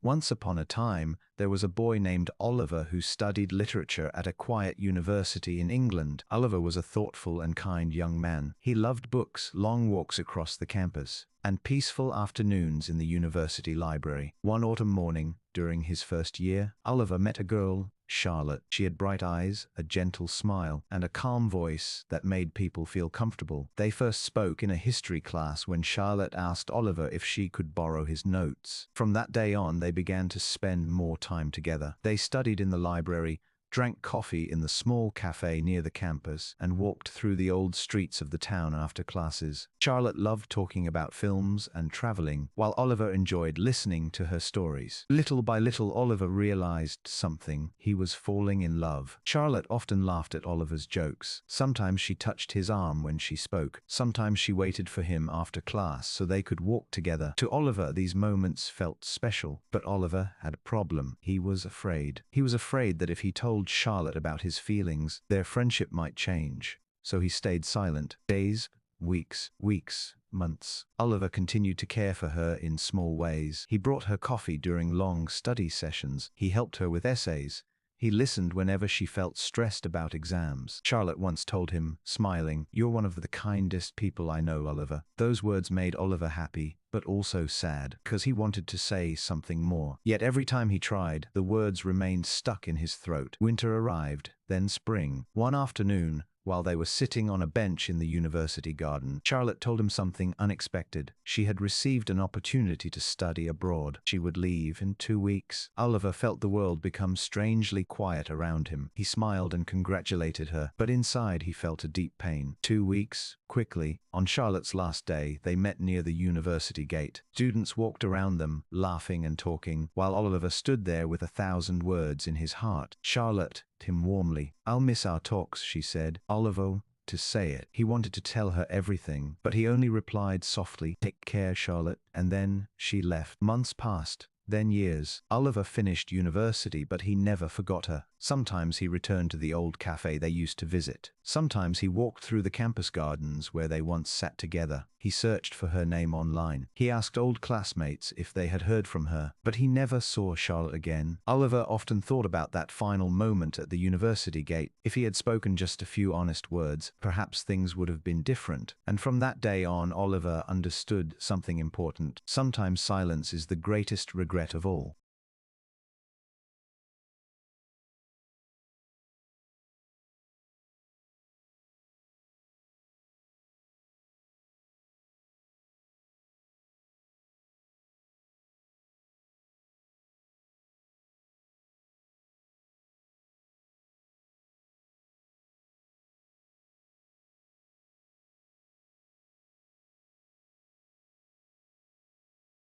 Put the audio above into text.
Once upon a time, there was a boy named Oliver who studied literature at a quiet university in England. Oliver was a thoughtful and kind young man. He loved books, long walks across the campus, and peaceful afternoons in the university library. One autumn morning, during his first year, Oliver met a girl, Charlotte. She had bright eyes, a gentle smile, and a calm voice that made people feel comfortable. They first spoke in a history class when Charlotte asked Oliver if she could borrow his notes. From that day on, they began to spend more time together. They studied in the library, drank coffee in the small cafe near the campus, and walked through the old streets of the town after classes. Charlotte loved talking about films and traveling, while Oliver enjoyed listening to her stories. Little by little, Oliver realized something. He was falling in love. Charlotte often laughed at Oliver's jokes. Sometimes she touched his arm when she spoke. Sometimes she waited for him after class so they could walk together. To Oliver, these moments felt special. But Oliver had a problem. He was afraid. He was afraid that if he told Charlotte about his feelings, their friendship might change. So he stayed silent. Days, weeks, months. Oliver continued to care for her in small ways. He brought her coffee during long study sessions. He helped her with essays. He listened whenever she felt stressed about exams. Charlotte once told him, smiling, "You're one of the kindest people I know, Oliver." Those words made Oliver happy, but also sad, because he wanted to say something more. Yet every time he tried, the words remained stuck in his throat. Winter arrived, then spring. One afternoon, while they were sitting on a bench in the university garden, Charlotte told him something unexpected. She had received an opportunity to study abroad. She would leave in 2 weeks. Oliver felt the world become strangely quiet around him. He smiled and congratulated her, but inside he felt a deep pain. 2 weeks, quickly. On Charlotte's last day, they met near the university gate. Students walked around them, laughing and talking, while Oliver stood there with 1,000 words in his heart. Charlotte him warmly. "I'll miss our talks," she said. Oliver, to say it. He wanted to tell her everything, but he only replied softly, "Take care, Charlotte." And then she left. Months passed, then years. Oliver finished university, but he never forgot her. Sometimes he returned to the old cafe they used to visit. Sometimes he walked through the campus gardens where they once sat together. He searched for her name online. He asked old classmates if they had heard from her, but he never saw Charlotte again. Oliver often thought about that final moment at the university gate. If he had spoken just a few honest words, perhaps things would have been different. And from that day on, Oliver understood something important. Sometimes silence is the greatest regret of all.